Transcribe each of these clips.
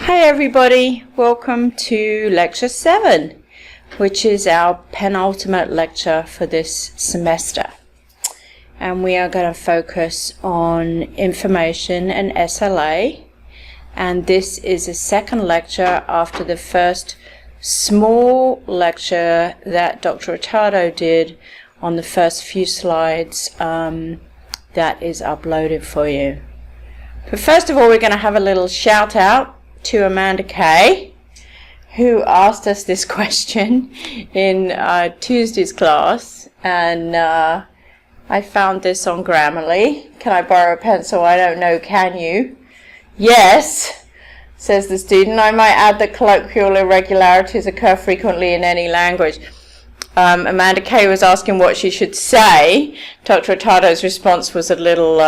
Hi everybody, welcome to lecture 7, which is our penultimate lecture for this semester. And we are going to focus on information and SLA. And this is a second lecture after the first small lecture that Dr. Ricardo did on the first few slides that is uploaded for you. But first of all, we're going to have a little shout out to Amanda Kay, who asked us this question in Tuesday's class, and I found this on Grammarly. Can I borrow a pencil? I don't know, can you? Yes, says the student. I might add that colloquial irregularities occur frequently in any language. Amanda Kay was asking what she should say. Dr. Ricardo's response was a little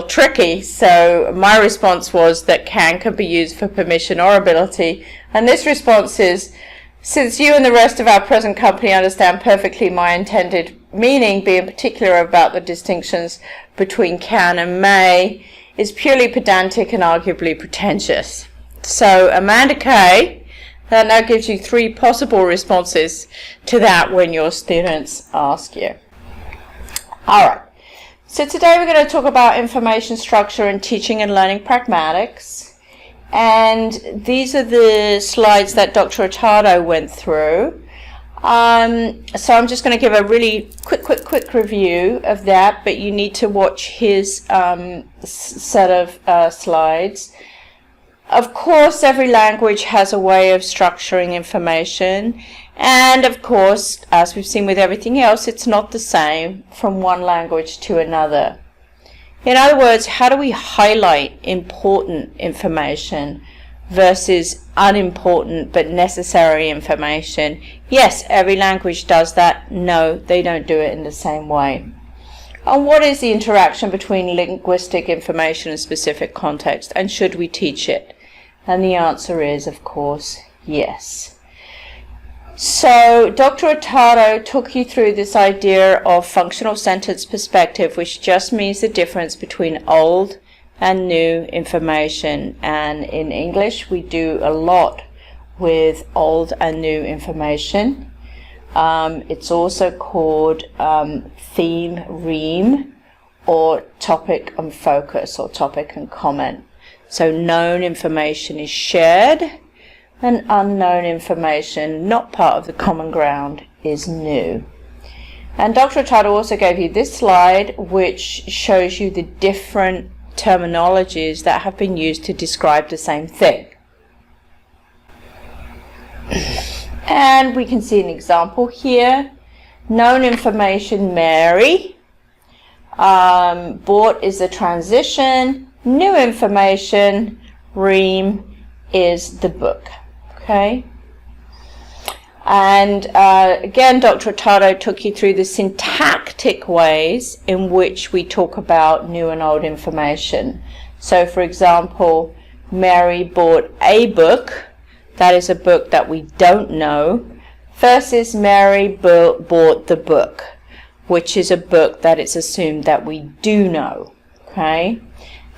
tricky, so my response was that can could be used for permission or ability, and this response is, since you and the rest of our present company understand perfectly my intended meaning, being particular about the distinctions between can and may, is purely pedantic and arguably pretentious. So Amanda Kay, that now gives you 3 possible responses to that when your students ask you. Alright. So today we're going to talk about information structure and teaching and learning pragmatics, and these are the slides that Dr. Ricardo went through. So I'm just going to give a really quick review of that, but you need to watch his set of slides. Of course, every language has a way of structuring information, and of course, as we've seen with everything else, it's not the same from one language to another. In other words, how do we highlight important information versus unimportant but necessary information? Yes, every language does that. No, they don't do it in the same way. And what is the interaction between linguistic information and specific context, and should we teach it? And the answer is, of course, yes. So Dr. Ricardo took you through this idea of functional sentence perspective, which just means the difference between old and new information. And in English, we do a lot with old and new information. It's also called theme, reme, or topic and focus, or topic and comment. So known information is shared, and unknown information, not part of the common ground, is new. And Dr. Ricardo also gave you this slide, which shows you the different terminologies that have been used to describe the same thing. And we can see an example here. Known information, Mary. Bought is a transition. New information, Reem, is the book. Okay? And again, Dr. Ricardo took you through the syntactic ways in which we talk about new and old information. So, for example, Mary bought a book. That is a book that we don't know. Versus Mary bought the book, which is a book that it's assumed that we do know. Okay?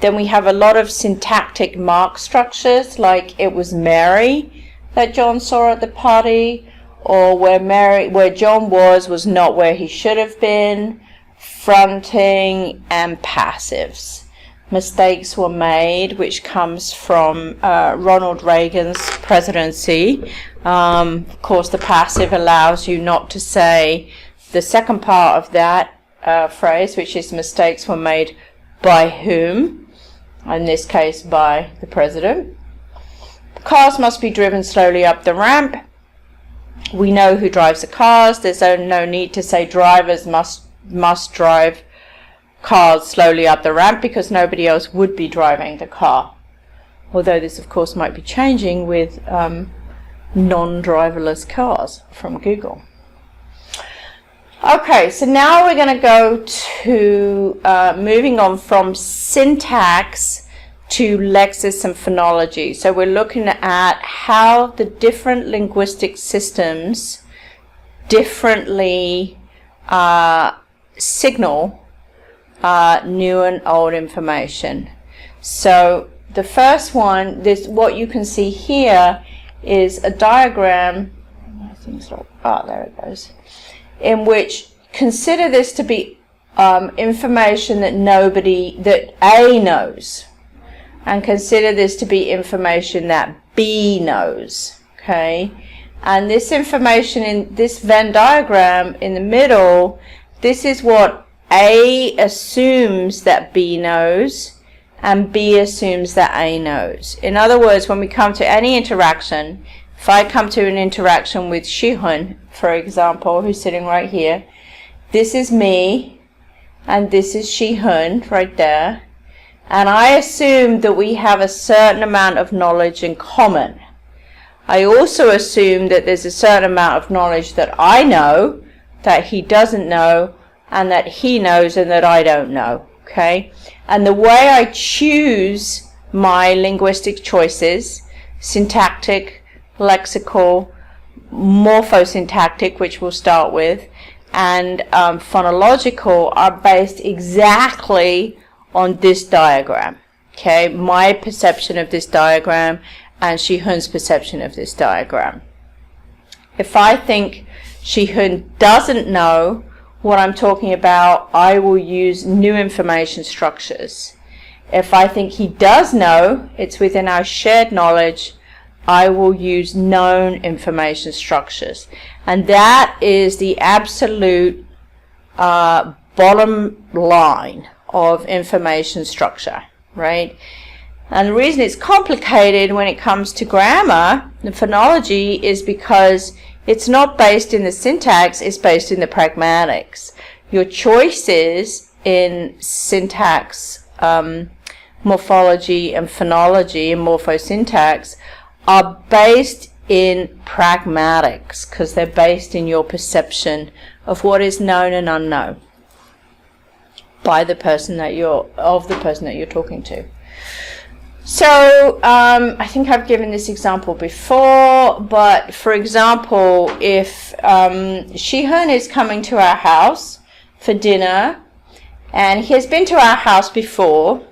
Then we have a lot of syntactic mark structures, like it was Mary that John saw at the party, or where John was not where he should have been, fronting, and passives. Mistakes were made, which comes from Ronald Reagan's presidency. Of course, the passive allows you not to say the second part of that phrase, which is mistakes were made by whom? In this case, by the president. Cars must be driven slowly up the ramp. We know who drives the cars. There's no need to say drivers must drive cars slowly up the ramp, because nobody else would be driving the car. Although this, of course, might be changing with non-driverless cars from Google. Okay, so now we're going to go to moving on from syntax to lexis and phonology. So we're looking at how the different linguistic systems differently signal new and old information. So the first one, what you can see here is a diagram. I think so. Oh, there it goes. In which consider this to be information that A knows, and consider this to be information that B knows. Okay, and this information in this Venn diagram in the middle, this is what A assumes that B knows, and B assumes that A knows. In other words, when we come to any interaction, if I come to an interaction with Shihun, for example, who's sitting right here, this is me, and this is Shihun right there, and I assume that we have a certain amount of knowledge in common. I also assume that there's a certain amount of knowledge that I know, that he doesn't know, and that he knows and that I don't know. Okay? And the way I choose my linguistic choices, syntactic, lexical, morphosyntactic, which we'll start with, and phonological, are based exactly on this diagram. Okay? My perception of this diagram and Shihun's perception of this diagram. If I think Shihun doesn't know what I'm talking about, I will use new information structures. If I think he does know, it's within our shared knowledge, I will use known information structures. And that is the absolute bottom line of information structure, right? And the reason it's complicated when it comes to grammar and phonology is because it's not based in the syntax, it's based in the pragmatics. Your choices in syntax, morphology and phonology and morphosyntax are based in pragmatics because they're based in your perception of what is known and unknown by the person that you're talking to. So I think I've given this example before, but for example, if Shihun is coming to our house for dinner, and he has been to our house before,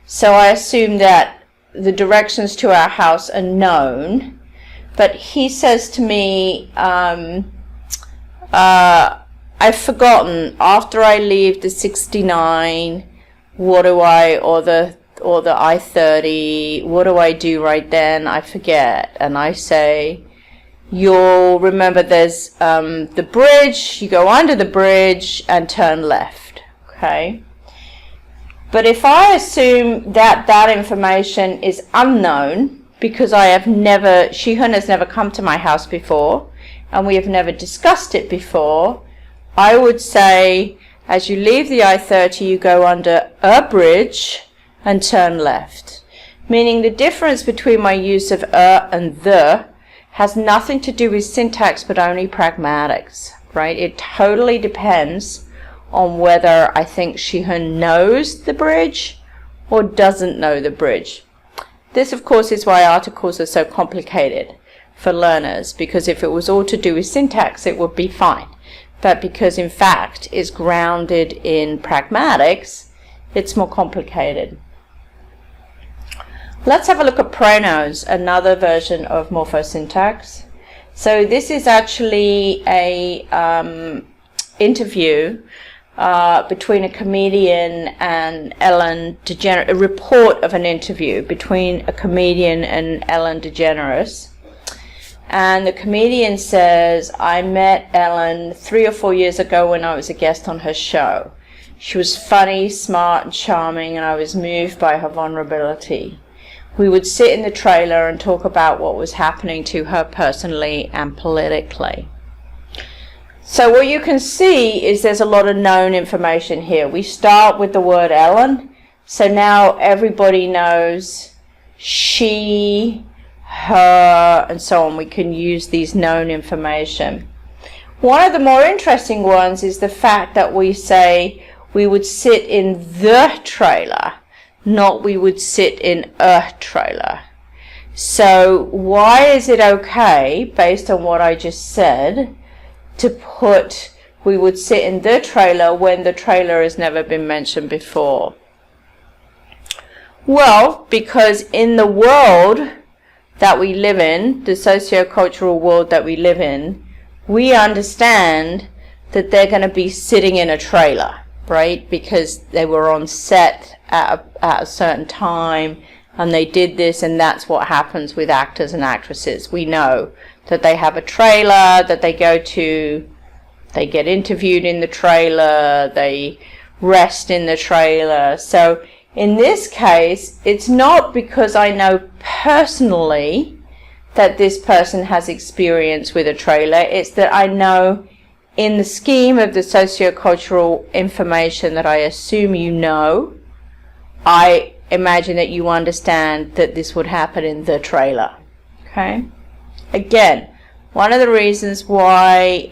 so I assume that the directions to our house are known, but he says to me, I've forgotten, after I leave the 69, or the I-30, what do I do right then? I forget. And I say, you'll remember there's the bridge, you go under the bridge and turn left. Okay? But if I assume that that information is unknown, because Shihun has never come to my house before, and we have never discussed it before, I would say, as you leave the I-30, you go under a bridge and turn left. Meaning the difference between my use of and the has nothing to do with syntax, but only pragmatics, right? It totally depends on whether I think Shihun knows the bridge or doesn't know the bridge. This, of course, is why articles are so complicated for learners, because if it was all to do with syntax, it would be fine. But because, in fact, it's grounded in pragmatics, it's more complicated. Let's have a look at pronouns, another version of morphosyntax. So this is actually a interview between a comedian and Ellen DeGeneres, a report of an interview between a comedian and Ellen DeGeneres. And the comedian says, I met Ellen 3 or 4 years ago when I was a guest on her show. She was funny, smart, and charming, and I was moved by her vulnerability. We would sit in the trailer and talk about what was happening to her personally and politically. So what you can see is there's a lot of known information here. We start with the word Ellen, so now everybody knows she, her, and so on. We can use these known information. One of the more interesting ones is the fact that we say we would sit in the trailer, not we would sit in a trailer. So why is it okay, based on what I just said, to put we would sit in the trailer when the trailer has never been mentioned before? Well, because in the world that we live in, the socio-cultural world that we live in, we understand that they're going to be sitting in a trailer, right? Because they were on set at a certain time and they did this, and that's what happens with actors and actresses. We know that they have a trailer that they go to, they get interviewed in the trailer, they rest in the trailer. So in this case, it's not because I know personally that this person has experience with a trailer, it's that I know in the scheme of the sociocultural information that I assume you know, I imagine that you understand that this would happen in the trailer. Okay? Again, one of the reasons why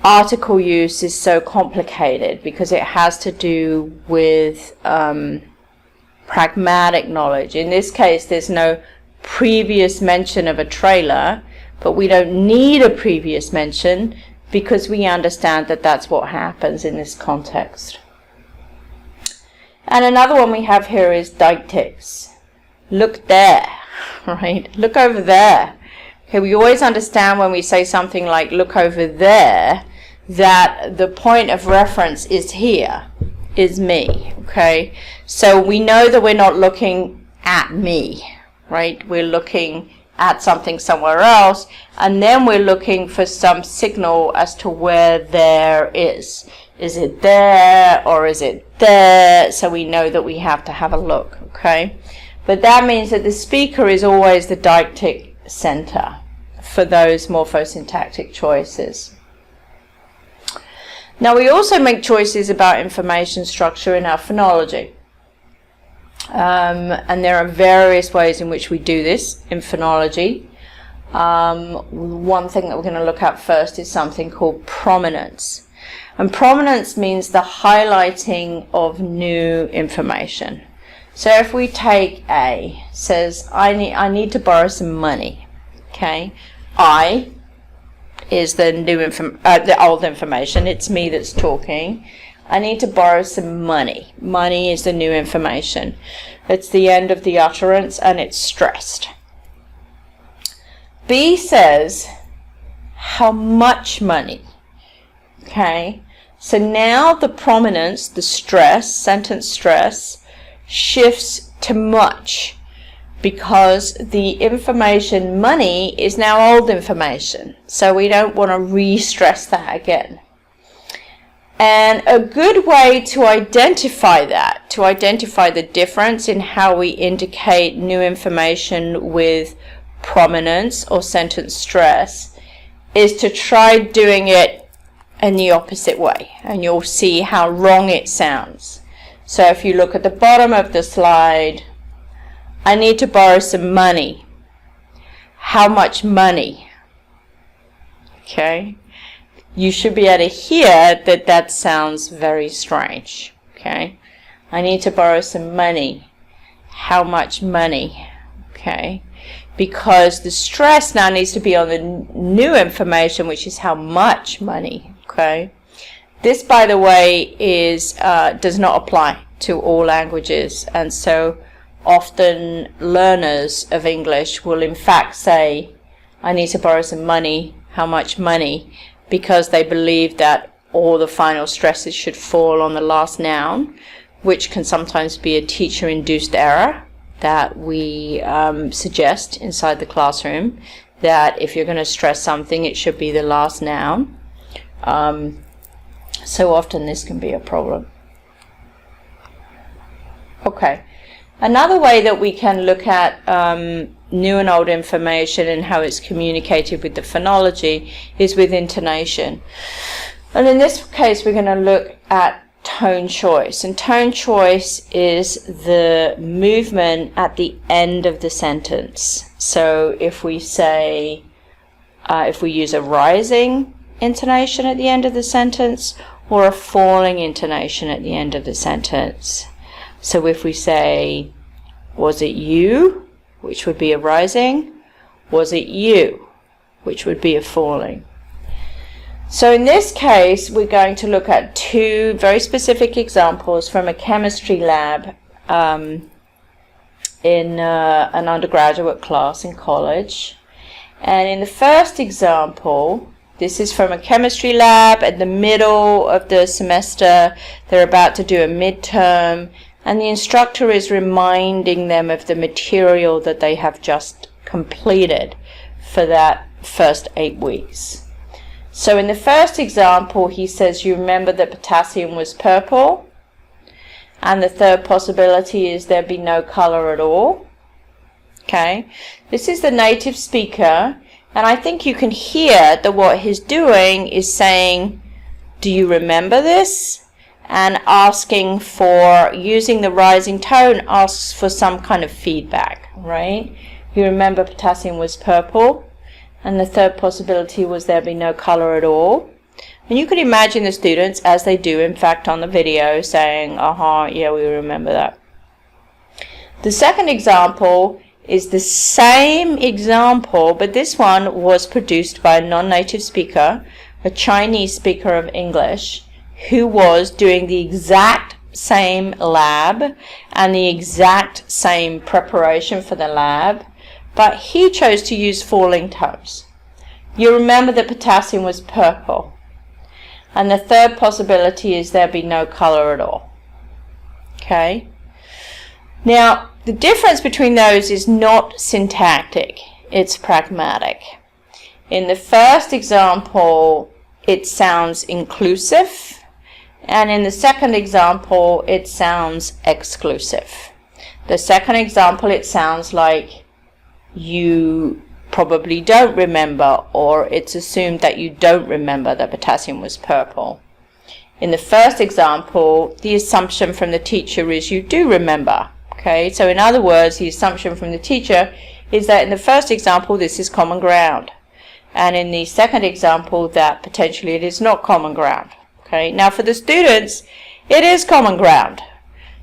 article use is so complicated, because it has to do with pragmatic knowledge. In this case, there's no previous mention of a trailer, but we don't need a previous mention because we understand that that's what happens in this context. And another one we have here is deictics. Look there, right? Look over there. Okay, we always understand when we say something like look over there, that the point of reference is here, is me, okay? So we know that we're not looking at me, right? We're looking at something somewhere else, and then we're looking for some signal as to where there is. Is it there or is it there? So we know that we have to have a look, okay? But that means that the speaker is always the deictic center for those morphosyntactic choices. Now we also make choices about information structure in our phonology. And there are various ways in which we do this in phonology. One thing that we're going to look at first is something called prominence. And prominence means the highlighting of new information. So if we take A, says I need to borrow some money. Okay, I is the the old information. It's me that's talking. I need to borrow some money. Money is the new information. It's the end of the utterance and it's stressed. B says how much money. Okay, so now the prominence, the stress, sentence stress, shifts to much, because the information money is now old information. So we don't want to re-stress that again. And a good way to identify that, to identify the difference in how we indicate new information with prominence or sentence stress, is to try doing it in the opposite way, and you'll see how wrong it sounds. So if you look at the bottom of the slide, I need to borrow some money. How much money? Okay, you should be able to hear that that sounds very strange. Okay, I need to borrow some money. How much money? Okay, because the stress now needs to be on the new information, which is how much money. Okay, this, by the way, is does not apply to all languages, and so often learners of English will in fact say, I need to borrow some money, how much money, because they believe that all the final stresses should fall on the last noun, which can sometimes be a teacher-induced error that we suggest inside the classroom, that if you're going to stress something, it should be the last noun. So often this can be a problem. Okay. Another way that we can look at new and old information and how it's communicated with the phonology is with intonation. And in this case, we're going to look at tone choice. And tone choice is the movement at the end of the sentence. So if we say, if we use a rising intonation at the end of the sentence or a falling intonation at the end of the sentence. So if we say, was it you, which would be a rising, was it you, which would be a falling. So in this case, we're going to look at two very specific examples from a chemistry lab in an undergraduate class in college. And in the first example, this is from a chemistry lab at the middle of the semester. They're about to do a midterm, and the instructor is reminding them of the material that they have just completed for that first 8 weeks. So in the first example, he says, you remember that potassium was purple, and the third possibility is there'd be no color at all. Okay, this is the native speaker, and I think you can hear that what he's doing is saying, do you remember this? And asking for, using the rising tone, asks for some kind of feedback, right? You remember potassium was purple, and the third possibility was there be no color at all. And you could imagine the students, as they do in fact on the video, saying, yeah, we remember that. The second example is the same example, but this one was produced by a non-native speaker, a Chinese speaker of English, who was doing the exact same lab and the exact same preparation for the lab, but he chose to use falling tones. You remember that potassium was purple, and the third possibility is there be no color at all. Okay? Now, the difference between those is not syntactic, it's pragmatic. In the first example, it sounds inclusive, and in the second example, it sounds exclusive. The second example, it sounds like you probably don't remember, or it's assumed that you don't remember that potassium was purple. In the first example, the assumption from the teacher is you do remember. Okay, so in other words, the assumption from the teacher is that in the first example, this is common ground, and in the second example, that potentially it is not common ground. Okay, now for the students, it is common ground.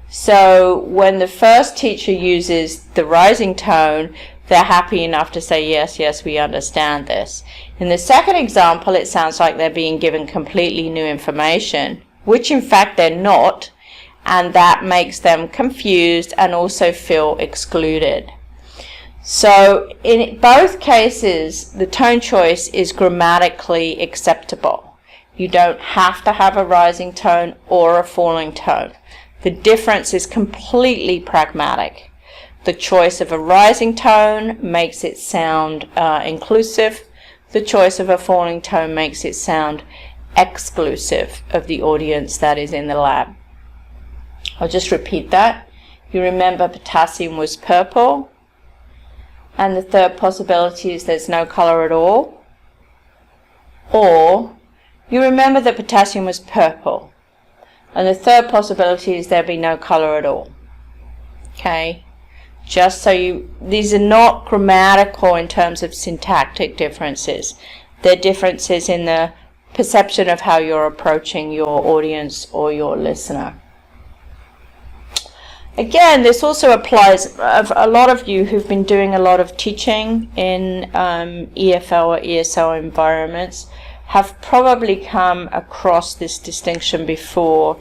So when the first teacher uses the rising tone, they're happy enough to say, yes, yes, we understand this. In the second example, it sounds like they're being given completely new information, which in fact they're not, and that makes them confused and also feel excluded. So in both cases, the tone choice is grammatically acceptable. You don't have to have a rising tone or a falling tone. The difference is completely pragmatic. The choice of a rising tone makes it sound inclusive. The choice of a falling tone makes it sound exclusive of the audience that is in the lab. I'll just repeat that. You remember potassium was purple, and the third possibility is there's no color at all. Or you remember that potassium was purple, and the third possibility is there be no color at all. Okay? Just so these are not grammatical in terms of syntactic differences. They're differences in the perception of how you're approaching your audience or your listener. Again, this also applies, a lot of you who've been doing a lot of teaching in EFL or ESL environments have probably come across this distinction before.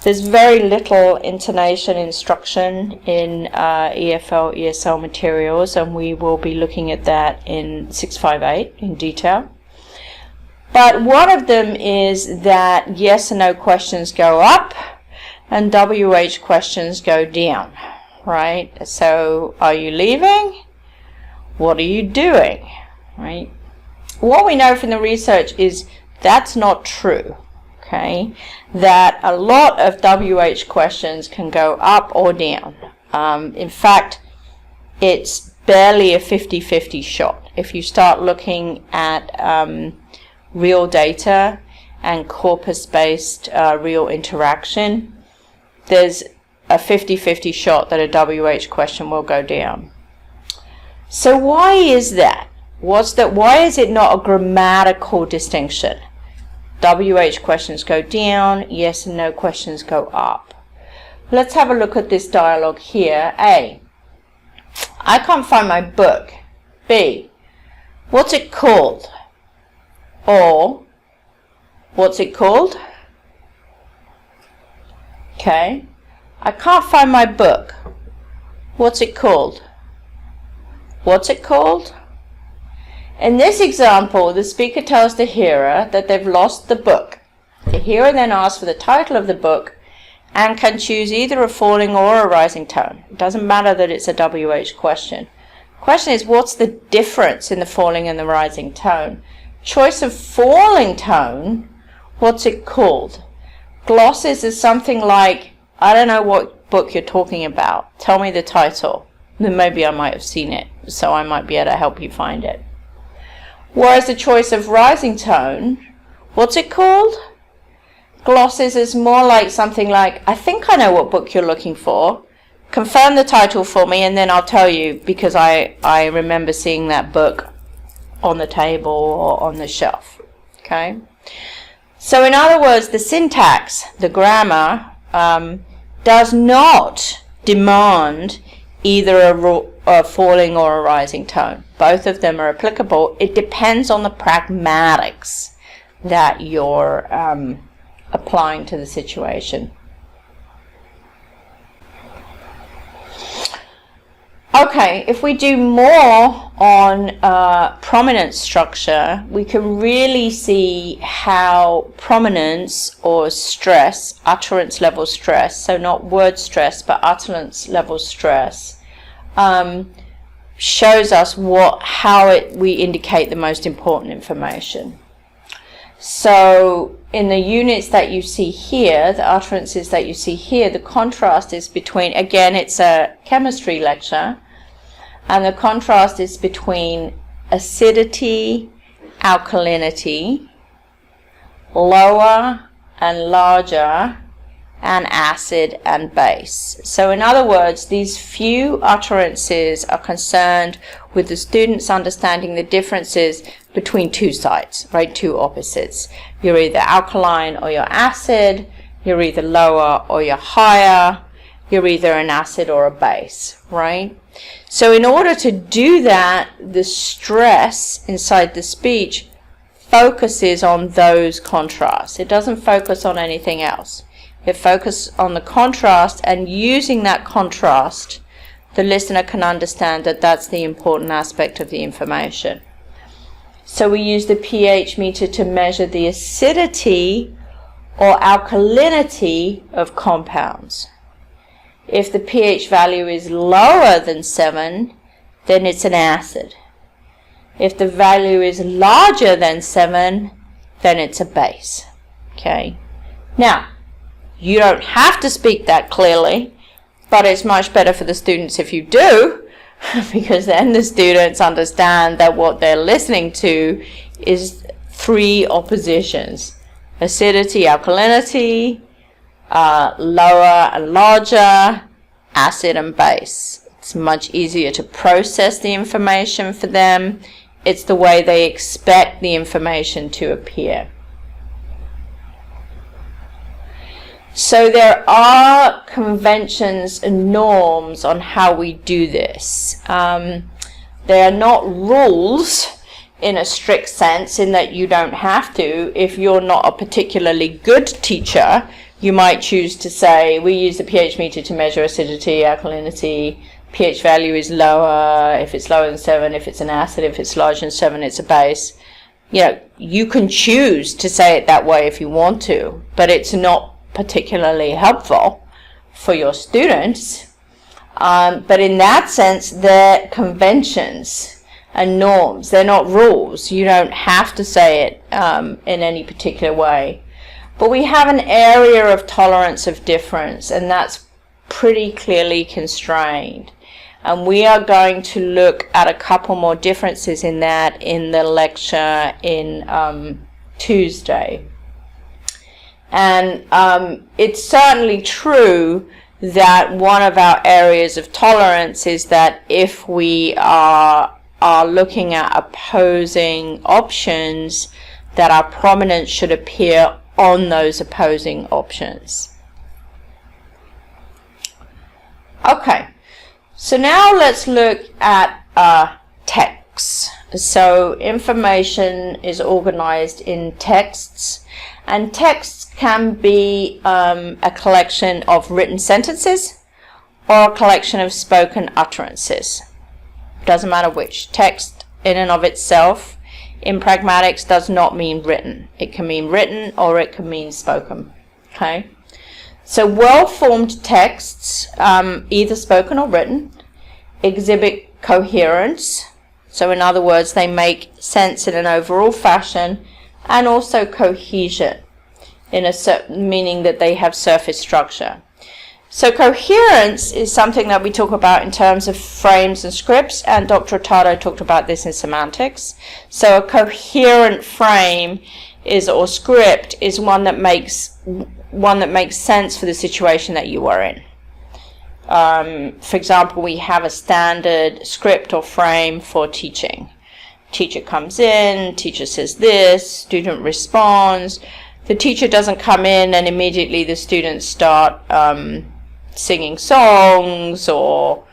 There's very little intonation instruction in EFL, ESL materials, and we will be looking at that in 658 in detail. But one of them is that yes and no questions go up and WH questions go down, right? So are you leaving? What are you doing, right? What we know from the research is that's not true. Okay, that a lot of WH questions can go up or down. In fact, it's barely a 50-50 shot. If you start looking at real data and corpus-based real interaction, there's a 50-50 shot that a WH question will go down. So why is that? Why is it not a grammatical distinction? WH questions go down, yes and no questions go up. Let's have a look at this dialogue here. A, I can't find my book. B, what's it called? Or, What's it called? Okay. I can't find my book. What's it called? What's it called? In this example, the speaker tells the hearer that they've lost the book. The hearer then asks for the title of the book and can choose either a falling or a rising tone. It doesn't matter that it's a WH question. The question is, what's the difference in the falling and the rising tone? Choice of falling tone, what's it called? Glosses is something like, I don't know what book you're talking about. Tell me the title. Then maybe I might have seen it, so I might be able to help you find it. Whereas the choice of rising tone, what's it called? Glosses is more like something like, I think I know what book you're looking for. Confirm the title for me and then I'll tell you, because I remember seeing that book on the table or on the shelf. Okay? So in other words, the syntax, the grammar, does not demand either a falling or a rising tone. Both of them are applicable. It depends on the pragmatics that you're applying to the situation. Okay, if we do more on prominence structure, we can really see how prominence or stress, utterance level stress, so not word stress but utterance level stress, shows us how we indicate the most important information. So in the units that you see here, the utterances that you see here, the contrast is between, again, it's a chemistry lecture, and the contrast is between acidity, alkalinity, lower and larger, and acid and base. So in other words, these few utterances are concerned with the students understanding the differences between two sides, right? Two opposites. You're either alkaline or you're acid, you're either lower or you're higher, you're either an acid or a base, right? So in order to do that, the stress inside the speech focuses on those contrasts. It doesn't focus on anything else. It focuses on the contrast, and using that contrast, the listener can understand that that's the important aspect of the information. So we use the pH meter to measure the acidity or alkalinity of compounds. If the pH value is lower than 7, then it's an acid. If the value is larger than 7, then it's a base. Okay. Now, you don't have to speak that clearly, but it's much better for the students if you do, because then the students understand that what they're listening to is three oppositions: acidity, alkalinity, lower and larger, acid and base. It's much easier to process the information for them. It's the way they expect the information to appear. So there are conventions and norms on how we do this. They are not rules in a strict sense, in that you don't have to. If you're not a particularly good teacher, you might choose to say, we use the pH meter to measure acidity, alkalinity. pH value is lower if it's lower than 7, if it's an acid, if it's larger than 7, it's a base. You know, you can choose to say it that way if you want to, but it's not particularly helpful for your students. But in that sense, they're conventions and norms. They're not rules. You don't have to say it in any particular way. But we have an area of tolerance of difference, and that's pretty clearly constrained. And we are going to look at a couple more differences in that in the lecture in Tuesday. And it's certainly true that one of our areas of tolerance is that if we are looking at opposing options, that our prominence should appear on those opposing options. Okay, so now let's look at texts. So information is organized in texts, And text can be a collection of written sentences or a collection of spoken utterances. Doesn't matter which. Text in and of itself in pragmatics does not mean written. It can mean written or it can mean spoken. Okay? So well-formed texts, either spoken or written, exhibit coherence. So in other words, they make sense in an overall fashion, and also cohesion, in a certain meaning that they have surface structure. So coherence is something that we talk about in terms of frames and scripts, and Dr. Hurtado talked about this in semantics. So a coherent frame or script is one that makes sense for the situation that you are in. For example, we have a standard script or frame for teaching. Teacher comes in, teacher says this, student responds. The teacher doesn't come in and immediately the students start singing songs or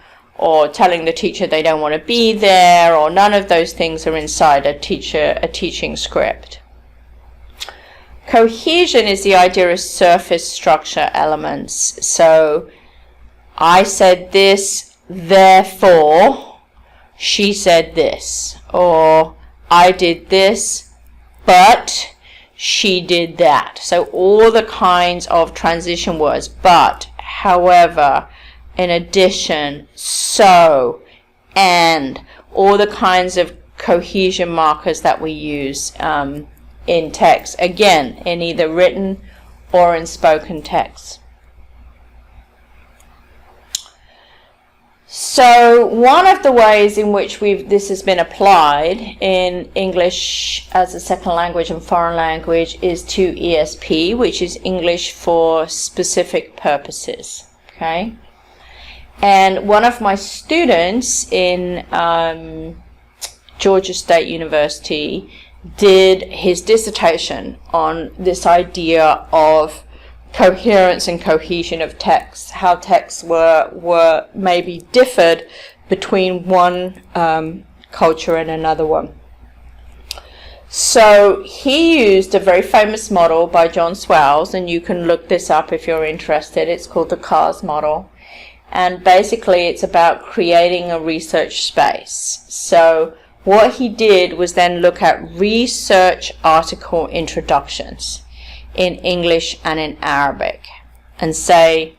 telling the teacher they don't want to be there, or none of those things are inside a teaching script. Cohesion is the idea of surface structure elements. So I said this, therefore she said this, or I did this, but she did that. So all the kinds of transition words, but, however, in addition, so, and, all the kinds of cohesion markers that we use in text, again, in either written or in spoken text. So one of the ways in which this has been applied in English as a second language and foreign language is to ESP, which is English for specific purposes. Okay, and one of my students in Georgia State University did his dissertation on this idea of coherence and cohesion of texts, how texts were maybe differed between one culture and another one. So he used a very famous model by John Swales, and you can look this up if you're interested. It's called the CARS model, and basically it's about creating a research space. So what he did was then look at research article introductions in English and in Arabic and say,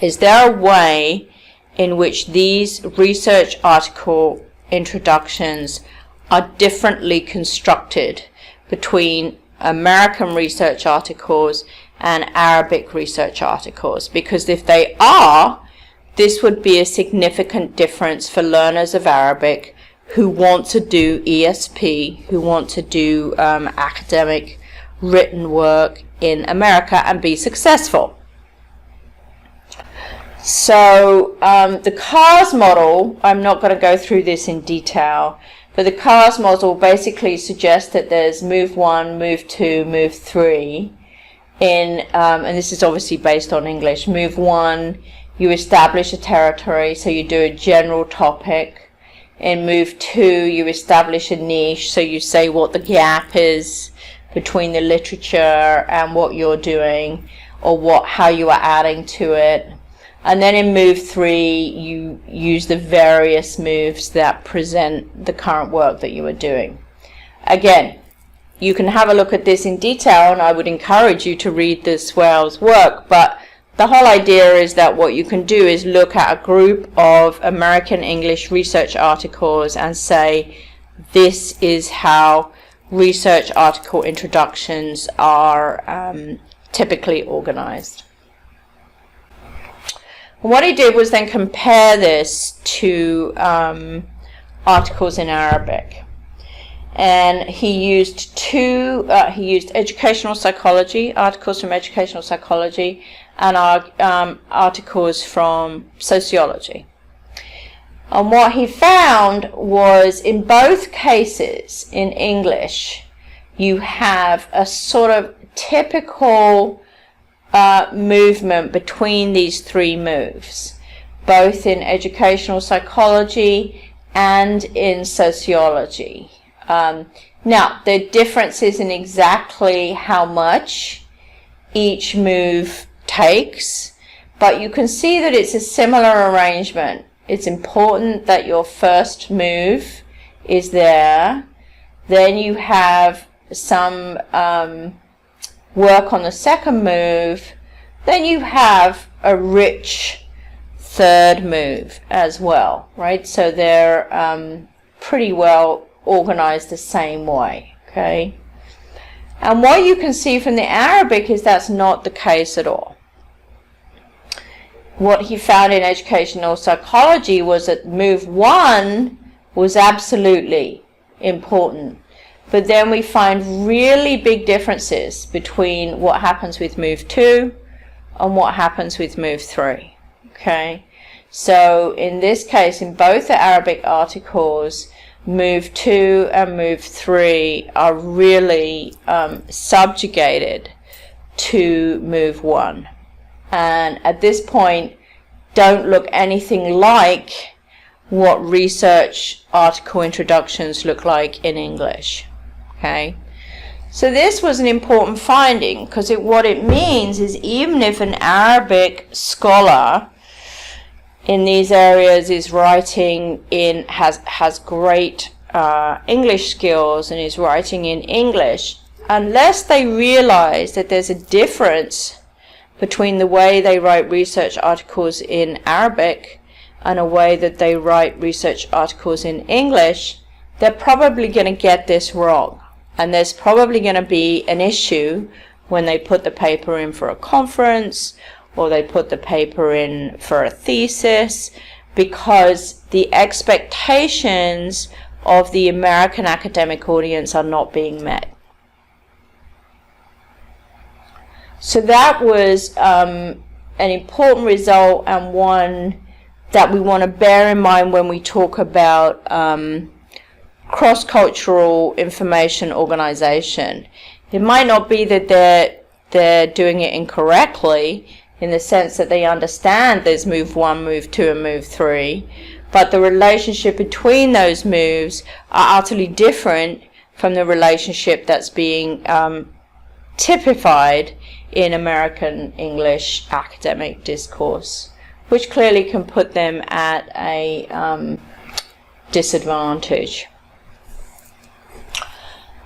is there a way in which these research article introductions are differently constructed between American research articles and Arabic research articles? Because if they are, this would be a significant difference for learners of Arabic who want to do ESP, who want to do academic written work in America and be successful. So the CARS model, I'm not going to go through this in detail, but the CARS model basically suggests that there's move 1, move 2, move 3 in, and this is obviously based on English. Move 1, you establish a territory, so you do a general topic. In move 2, you establish a niche, so you say what the gap is between the literature and what you're doing, or how you are adding to it. And then in move 3, you use the various moves that present the current work that you are doing. Again, you can have a look at this in detail, and I would encourage you to read the Swales work, but the whole idea is that what you can do is look at a group of American English research articles and say, this is how research article introductions are typically organized. What he did was then compare this to articles in Arabic. And he used educational psychology, articles from educational psychology, and articles from sociology. And what he found was, in both cases in English, you have a sort of typical movement between these three moves, both in educational psychology and in sociology. Now, the difference is in exactly how much each move takes, but you can see that it's a similar arrangement. It's important that your first move is there, then you have some work on the second move, then you have a rich third move as well, right? So they're pretty well organized the same way, okay? And what you can see from the Arabic is that's not the case at all. What he found in educational psychology was that move 1 was absolutely important, but then we find really big differences between what happens with move 2 and what happens with move 3, okay? So in this case, in both the Arabic articles, move 2 and move 3 are really subjugated to move 1, and at this point don't look anything like what research article introductions look like in English, okay? So this was an important finding, because what it means is even if an Arabic scholar in these areas is writing in, has great English skills and is writing in English, unless they realize that there's a difference between the way they write research articles in Arabic and a way that they write research articles in English, they're probably going to get this wrong. And there's probably going to be an issue when they put the paper in for a conference, or they put the paper in for a thesis, because the expectations of the American academic audience are not being met. So that was an important result, and one that we want to bear in mind when we talk about cross-cultural information organization. It might not be that they're doing it incorrectly, in the sense that they understand there's move 1, move 2, and move 3, but the relationship between those moves are utterly different from the relationship that's being typified in American English academic discourse, which clearly can put them at a disadvantage.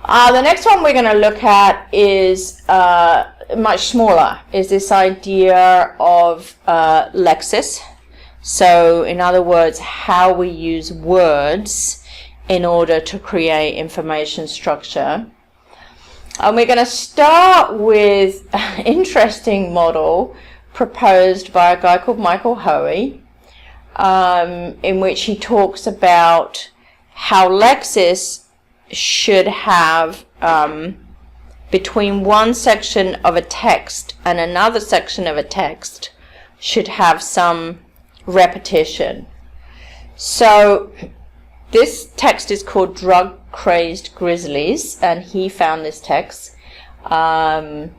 The next one we're going to look at is much smaller, is this idea of lexis. So in other words, how we use words in order to create information structure. And we're going to start with an interesting model proposed by a guy called Michael Hoey, in which he talks about how lexis should have between one section of a text and another section of a text should have some repetition. So this text is called Drug Crazed Grizzlies, and he found this text. A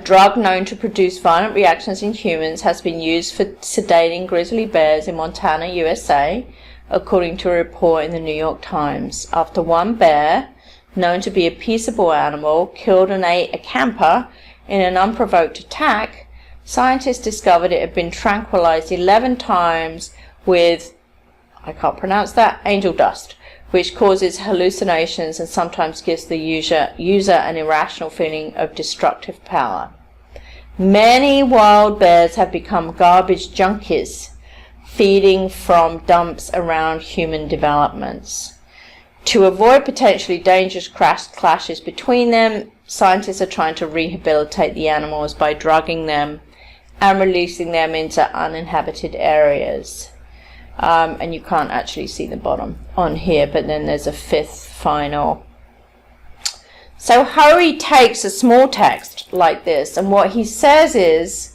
drug known to produce violent reactions in humans has been used for sedating grizzly bears in Montana, USA, according to a report in the New York Times. After one bear, known to be a peaceable animal, killed and ate a camper in an unprovoked attack, scientists discovered it had been tranquilized 11 times with, I can't pronounce that, angel dust, which causes hallucinations and sometimes gives the user an irrational feeling of destructive power. Many wild bears have become garbage junkies, feeding from dumps around human developments. To avoid potentially dangerous clashes between them, scientists are trying to rehabilitate the animals by drugging them and releasing them into uninhabited areas. And you can't actually see the bottom on here, but then there's a fifth final. So Hoey takes a small text like this, and what he says is,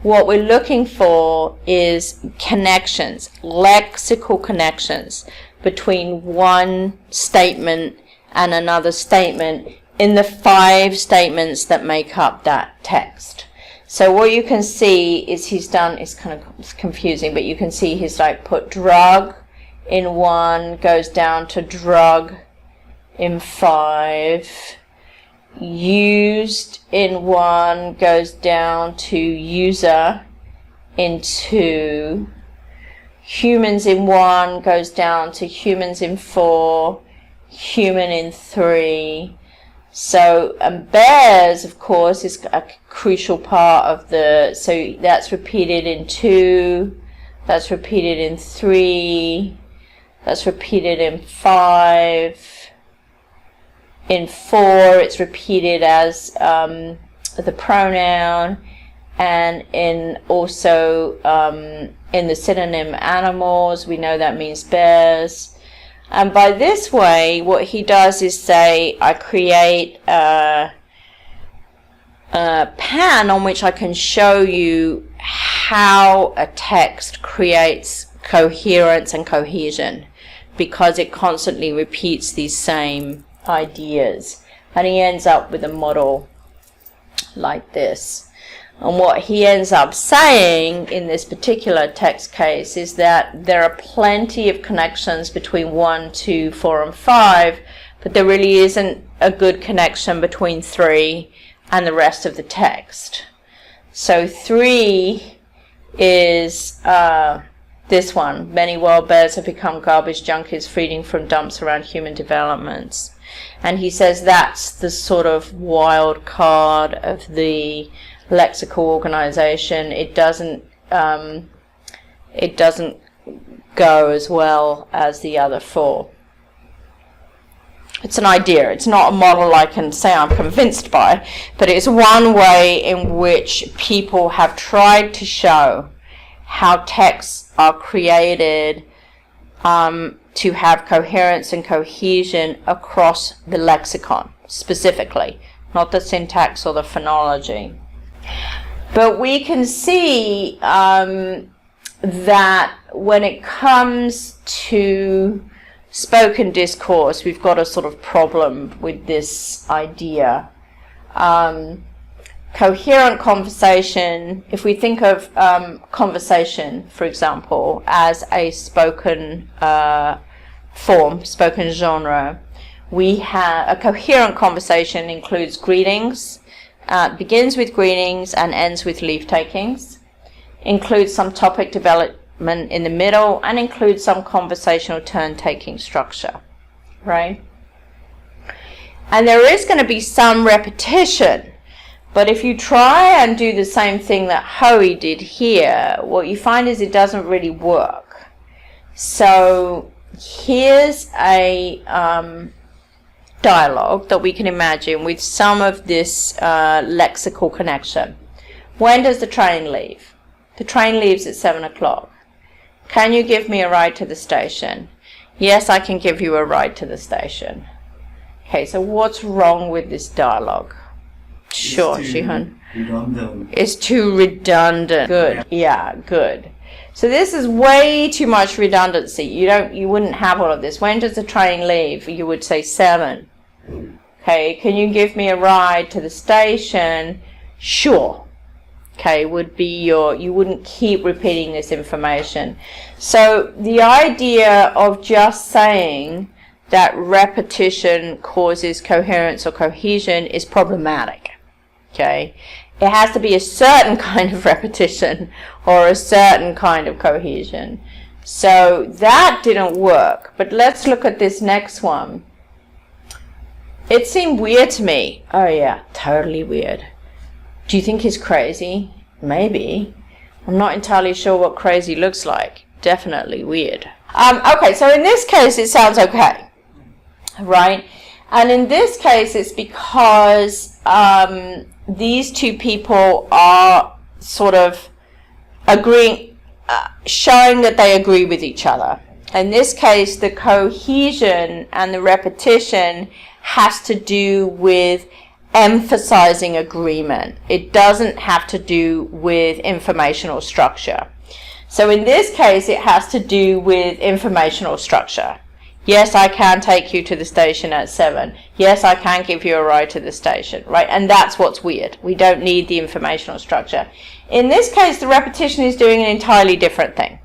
what we're looking for is connections, lexical connections, between one statement and another statement in the 5 statements that make up that text. So what you can see is he's done, it's kind of confusing, but you can see he's like put drug in one, goes down to drug in 5, used in 1 goes down to user in 2, humans in 1 goes down to humans in 4, human in 3. So, and bears, of course, is a crucial part of the, so that's repeated in 2, that's repeated in 3, that's repeated in 5. In 4, it's repeated as the pronoun, and in also in the synonym animals, we know that means bears. And by this way, what he does is say, I create a pan on which I can show you how a text creates coherence and cohesion, because it constantly repeats these same ideas. And he ends up with a model like this. And what he ends up saying in this particular text case is that there are plenty of connections between 1, 2, 4, and 5, but there really isn't a good connection between 3 and the rest of the text. So 3 is this one. Many wild bears have become garbage junkies feeding from dumps around human developments. And he says that's the sort of wild card of the lexical organization. It doesn't go as well as the other 4. It's an idea. It's not a model I can say I'm convinced by, but it's one way in which people have tried to show how texts are created to have coherence and cohesion across the lexicon specifically, not the syntax or the phonology. But we can see that when it comes to spoken discourse, we've got a sort of problem with this idea. Coherent conversation, if we think of conversation, for example, as a spoken form, spoken genre, we have a coherent conversation includes greetings, begins with greetings and ends with leave takings, includes some topic development in the middle, and includes some conversational turn taking structure, right? And there is going to be some repetition, but if you try and do the same thing that Hoey did here, what you find is it doesn't really work. So here's a dialogue that we can imagine with some of this lexical connection. When does the train leave? The train leaves at 7 o'clock. Can you give me a ride to the station? Yes, I can give you a ride to the station. Okay, so what's wrong with this dialogue? Sure, Shihan. Redundant. It's too redundant. Good. Yeah, good. So this is way too much redundancy. You wouldn't have all of this. When does the train leave? You would say 7. Okay, can you give me a ride to the station? Sure. Okay, would be you wouldn't keep repeating this information. So the idea of just saying that repetition causes coherence or cohesion is problematic. Okay, it has to be a certain kind of repetition or a certain kind of cohesion. So that didn't work. But let's look at this next one. It seemed weird to me. Oh yeah, totally weird. Do you think he's crazy? Maybe. I'm not entirely sure what crazy looks like. Definitely weird. Okay, so in this case it sounds okay, right? And in this case it's because these two people are sort of agreeing, showing that they agree with each other. In this case, the cohesion and the repetition has to do with emphasizing agreement. It doesn't have to do with informational structure. So in this case, it has to do with informational structure. Yes, I can take you to the station at 7. Yes, I can give you a ride to the station, right? And that's what's weird. We don't need the informational structure. In this case, the repetition is doing an entirely different thing.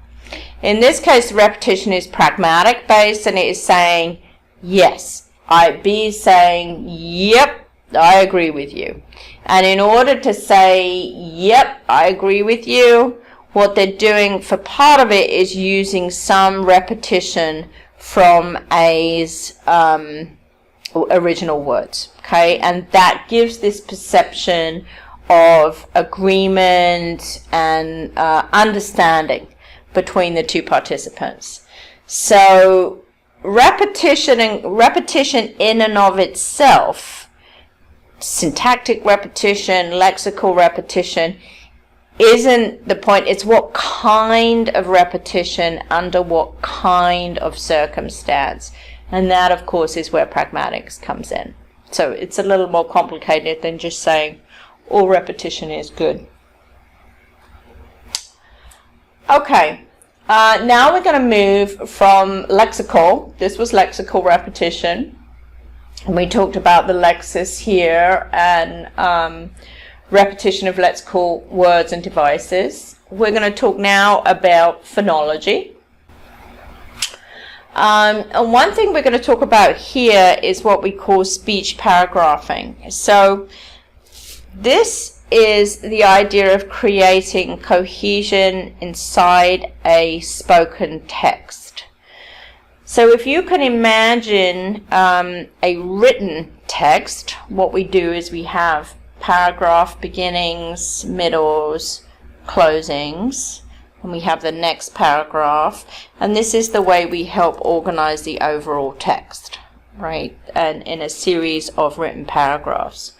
In this case, the repetition is pragmatic based, and it is saying, yes, B is saying, yep, I agree with you. And in order to say, yep, I agree with you, what they're doing for part of it is using some repetition from A's original words. Okay, and that gives this perception of agreement and understanding between the two participants. So repetition in and of itself, syntactic repetition, lexical repetition, isn't the point. It's what kind of repetition under what kind of circumstance. And that, of course, is where pragmatics comes in. So it's a little more complicated than just saying all repetition is good. Okay, now we're going to move from lexical. This was lexical repetition. And we talked about the lexis here and repetition of lexical words and devices. We're going to talk now about phonology. And one thing we're going to talk about here is what we call speech paragraphing. So this is the idea of creating cohesion inside a spoken text. So if you can imagine a written text, what we do is we have paragraph beginnings, middles, closings, and we have the next paragraph, and this is the way we help organize the overall text, right, and in a series of written paragraphs.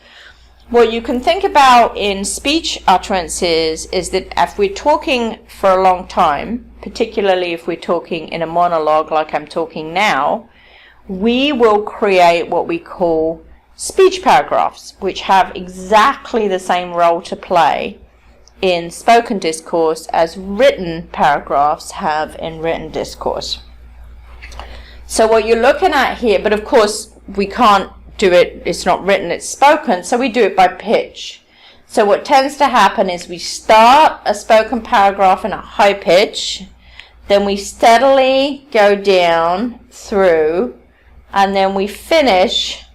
What you can think about in speech utterances is that if we're talking for a long time, particularly if we're talking in a monologue like I'm talking now, we will create what we call speech paragraphs, which have exactly the same role to play in spoken discourse as written paragraphs have in written discourse. So what you're looking at here, but of course we can't do it, it's not written, it's spoken, so we do it by pitch. So what tends to happen is we start a spoken paragraph in a high pitch, then we steadily go down through, and then we finish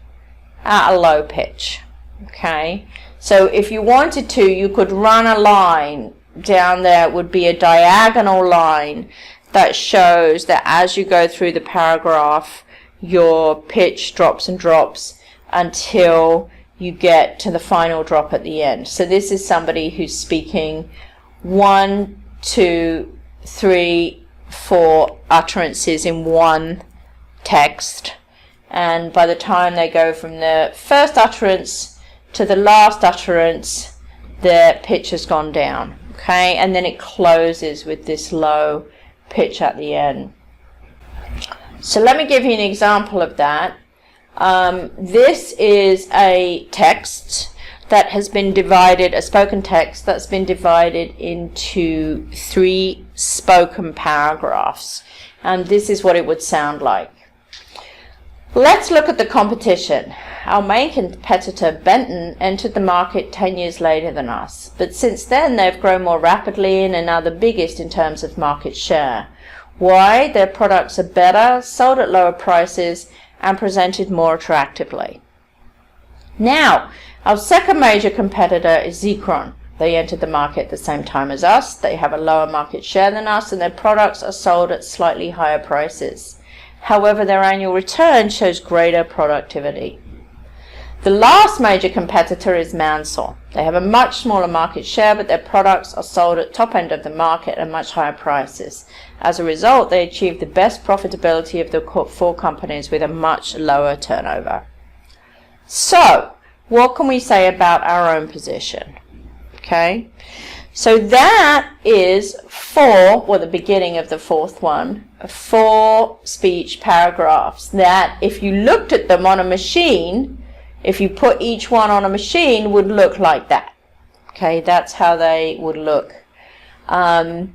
at a low pitch. Okay, so if you wanted to, you could run a line down there. It would be a diagonal line that shows that as you go through the paragraph, your pitch drops and drops until you get to the final drop at the end. So this is somebody who's speaking 1, 2, 3, 4 utterances in one text, and by the time they go from the first utterance to the last utterance, the pitch has gone down. Okay, and then it closes with this low pitch at the end. So let me give you an example of that. This is a text that has been divided, a spoken text that's been divided into 3 spoken paragraphs. And this is what it would sound like. Let's look at the competition. Our main competitor, Benton, entered the market 10 years later than us. But since then, they've grown more rapidly and are now the biggest in terms of market share. Why? Their products are better, sold at lower prices, and presented more attractively. Now, our second major competitor is Zekron. They entered the market at the same time as us. They have a lower market share than us, and their products are sold at slightly higher prices. However, their annual return shows greater productivity. The last major competitor is Mansell. They have a much smaller market share, but their products are sold at top end of the market at much higher prices. As a result, they achieve the best profitability of the 4 companies with a much lower turnover. So, what can we say about our own position? Okay, so that is 4, or the beginning of the 4th one, 4 speech paragraphs that if you looked at them on a machine, if you put each one on a machine, would look like that. Okay, that's how they would look. And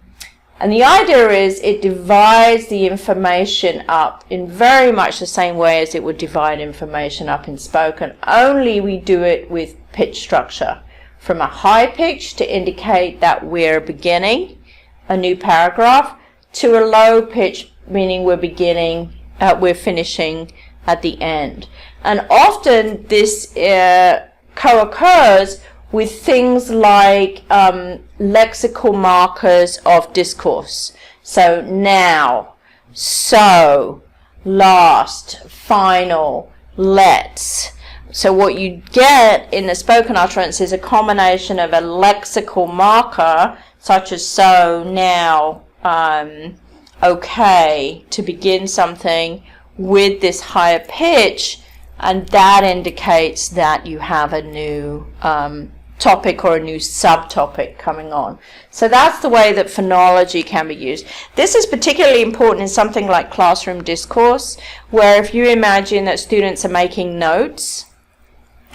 the idea is it divides the information up in very much the same way as it would divide information up in spoken, only we do it with pitch structure. From a high pitch to indicate that we're beginning a new paragraph, to a low pitch, meaning we're finishing at the end. And often this co-occurs with things like lexical markers of discourse. So now, so, last, final, let's. So what you get in the spoken utterance is a combination of a lexical marker, such as so, now, okay, to begin something, with this higher pitch, and that indicates that you have a new topic or a new subtopic coming on. So that's the way that phonology can be used. This is particularly important in something like classroom discourse, where if you imagine that students are making notes,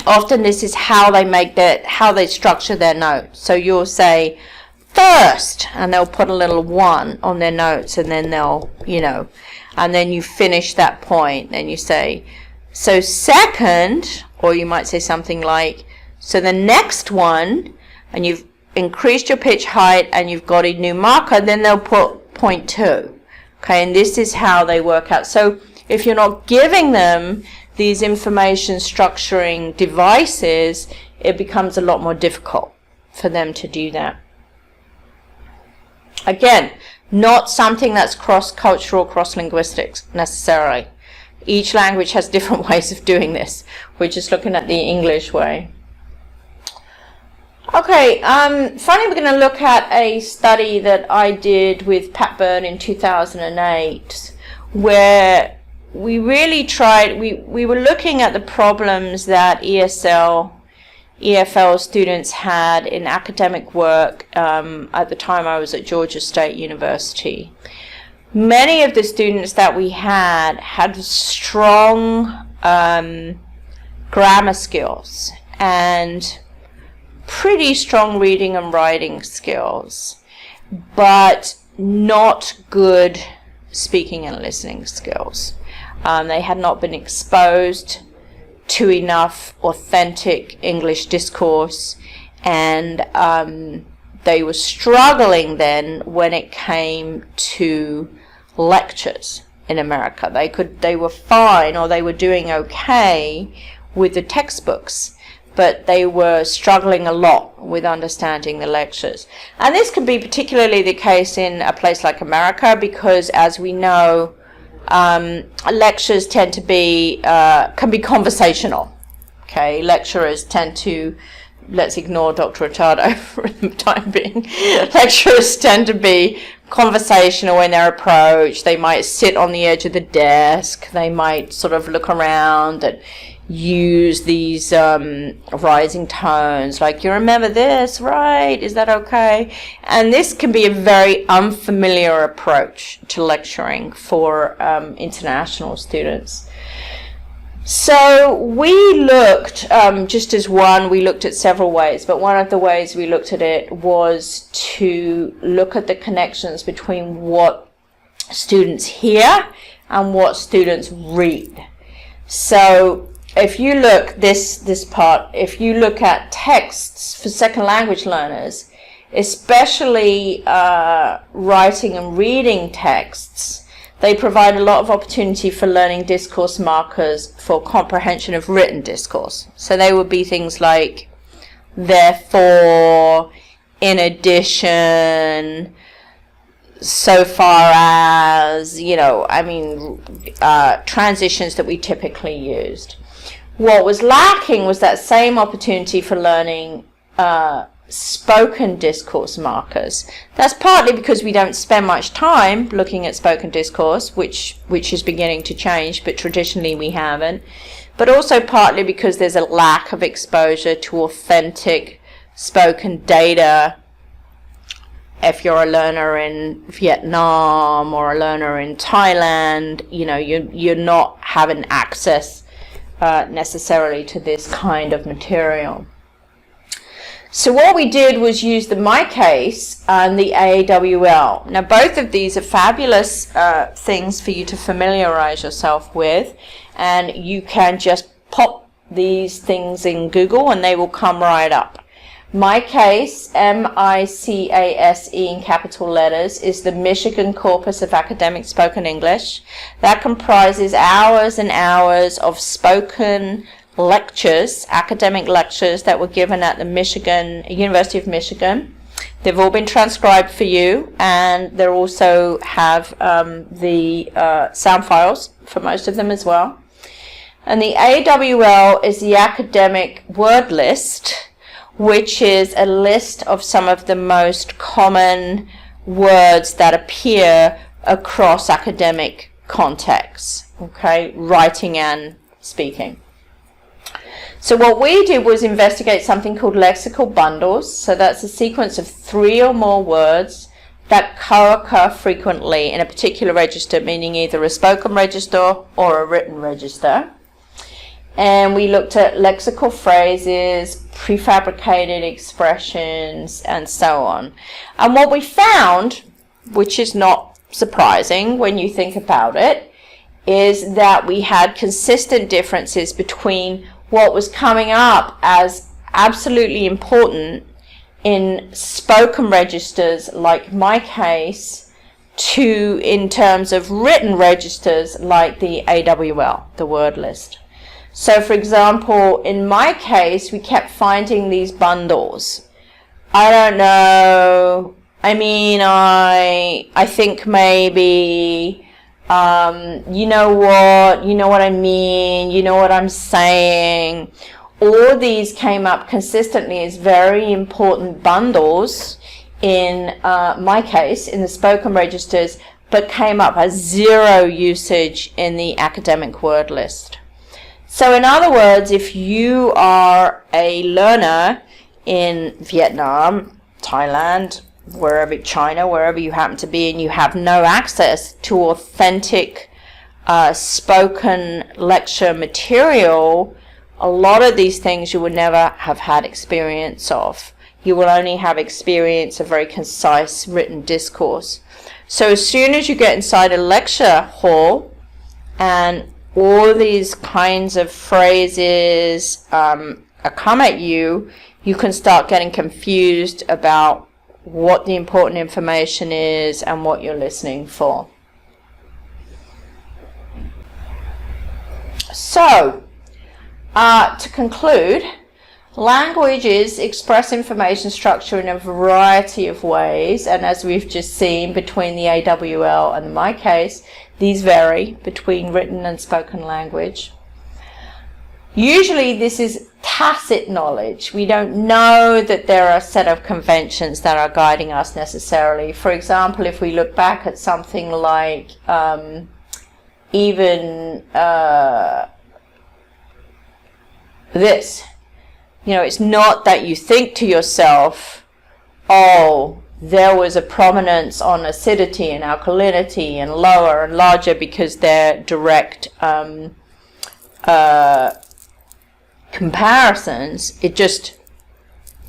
often this is how they structure their notes. So you'll say first, and they'll put a little 1 on their notes, and then they'll, and then you finish that point. Then you say, so second, or you might say something like, so the next one, and you've increased your pitch height and you've got a new marker, then they'll put point 2. Okay, and this is how they work out. So if you're not giving them these information structuring devices, it becomes a lot more difficult for them to do that. Again, not something that's cross-cultural, cross-linguistics necessarily. Each language has different ways of doing this. We're just looking at the English way. Okay, finally we're going to look at a study that I did with Pat Byrne in 2008, where we really tried, we were looking at the problems that EFL students had in academic work at the time I was at Georgia State University. Many of the students that we had strong grammar skills and pretty strong reading and writing skills, but not good speaking and listening skills. They had not been exposed to enough authentic English discourse, and they were struggling then when it came to lectures in America. They were fine, or they were doing okay with the textbooks, but they were struggling a lot with understanding the lectures. And this can be particularly the case in a place like America, because as we know, lectures tend to be can be conversational. Okay, lecturers tend to, let's ignore Dr. Hurtado for the time being. Lecturers tend to be conversational when they're approached. They might sit on the edge of the desk. They might sort of look around and use these rising tones, like, you remember this, right? Is that okay? And this can be a very unfamiliar approach to lecturing for international students. So we looked, just as one, we looked at several ways, but one of the ways we looked at it was to look at the connections between what students hear and what students read. So if you look, this part, if you look at texts for second language learners, especially writing and reading texts, they provide a lot of opportunity for learning discourse markers for comprehension of written discourse. So they would be things like therefore, in addition, so far as, transitions that we typically used. What was lacking was that same opportunity for learning spoken discourse markers. That's partly because we don't spend much time looking at spoken discourse, which is beginning to change, but traditionally we haven't. But also partly because there's a lack of exposure to authentic spoken data. If you're a learner in Vietnam or a learner in Thailand, you're not having access necessarily to this kind of material. So what we did was use the MyCase and the AAWL. Now both of these are fabulous things for you to familiarize yourself with, and you can just pop these things in Google and they will come right up. My case, M-I-C-A-S-E in capital letters, is the Michigan Corpus of Academic Spoken English. That comprises hours and hours of spoken lectures, academic lectures that were given at the University of Michigan. They've all been transcribed for you, and they also have the sound files for most of them as well. And the AWL is the academic word list, which is a list of some of the most common words that appear across academic contexts, okay, writing and speaking. So what we did was investigate something called lexical bundles. So that's a sequence of 3 or more words that co-occur frequently in a particular register, meaning either a spoken register or a written register. And we looked at lexical phrases, prefabricated expressions, and so on. And what we found, which is not surprising when you think about it, is that we had consistent differences between what was coming up as absolutely important in spoken registers, like my case, to in terms of written registers like the AWL, the word list. So for example, in my case, we kept finding these bundles. I don't know, I mean, I think maybe, you know what I mean, you know what I'm saying. All these came up consistently as very important bundles in my case, in the spoken registers, but came up as 0 usage in the academic word list. So in other words, if you are a learner in Vietnam, Thailand, China, wherever you happen to be, and you have no access to authentic spoken lecture material, a lot of these things you would never have had experience of. You will only have experience of very concise written discourse. So as soon as you get inside a lecture hall and all these kinds of phrases come at you, you can start getting confused about what the important information is and what you're listening for. So, to conclude, languages express information structure in a variety of ways, and as we've just seen between the AWL and my case, these vary between written and spoken language. Usually this is tacit knowledge. We don't know that there are a set of conventions that are guiding us necessarily. For example, if we look back at something like this, you know, it's not that you think to yourself, oh, there was a prominence on acidity and alkalinity and lower and larger because they're direct comparisons. It just,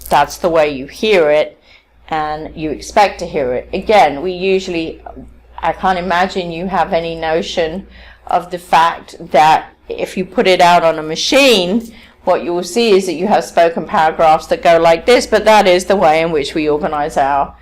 that's the way you hear it and you expect to hear it. Again, I can't imagine you have any notion of the fact that if you put it out on a machine, what you will see is that you have spoken paragraphs that go like this, but that is the way in which we organize our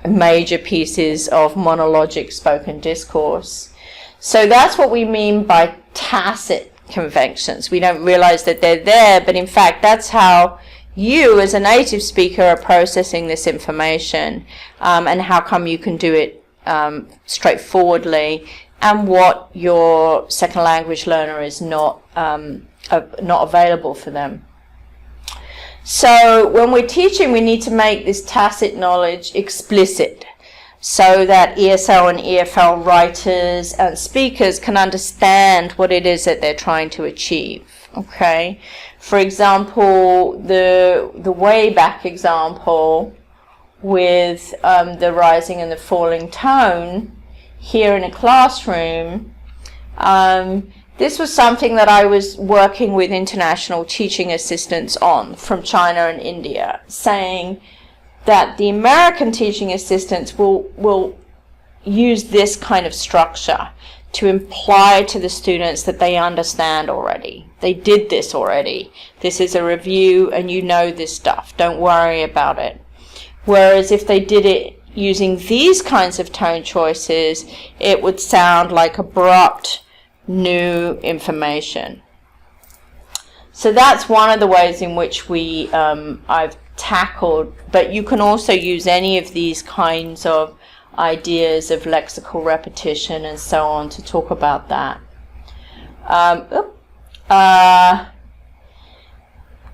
major pieces of monologic spoken discourse. So that's what we mean by tacit conventions. We don't realize that they're there, but in fact that's how you as a native speaker are processing this information, and how come you can do it straightforwardly, and what your second language learner is not available for them. So when we're teaching, we need to make this tacit knowledge explicit so that ESL and EFL writers and speakers can understand what it is that they're trying to achieve. Okay, for example, the way back example with the rising and the falling tone here in a classroom, this was something that I was working with international teaching assistants on from China and India, saying that the American teaching assistants will use this kind of structure. to imply to the students that they understand already. They did this already. This is a review and you know this stuff. Don't worry about it. Whereas if they did it using these kinds of tone choices, it would sound like abrupt, new information. So that's one of the ways in which I've tackled, but you can also use any of these kinds of ideas of lexical repetition and so on to talk about that.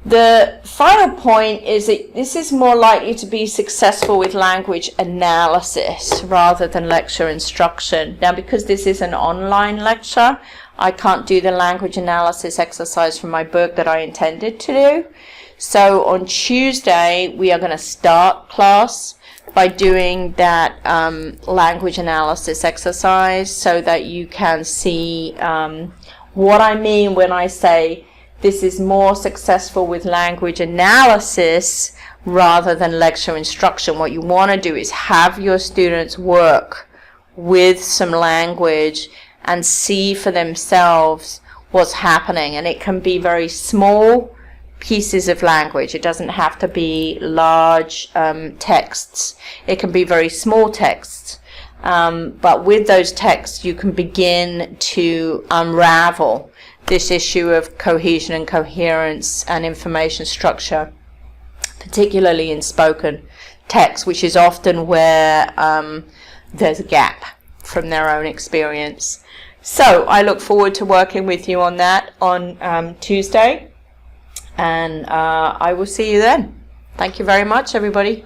The final point is that this is more likely to be successful with language analysis rather than lecture instruction. Now, because this is an online lecture, I can't do the language analysis exercise from my book that I intended to do. So on Tuesday, we are going to start class by doing that language analysis exercise so that you can see what I mean when I say this is more successful with language analysis rather than lecture instruction. What you want to do is have your students work with some language and see for themselves what's happening. And it can be very small pieces of language. It doesn't have to be large texts. It can be very small texts. But with those texts, you can begin to unravel this issue of cohesion and coherence and information structure, particularly in spoken text, which is often where there's a gap from their own experience. So I look forward to working with you on that on Tuesday, and I will see you then. Thank you very much, everybody.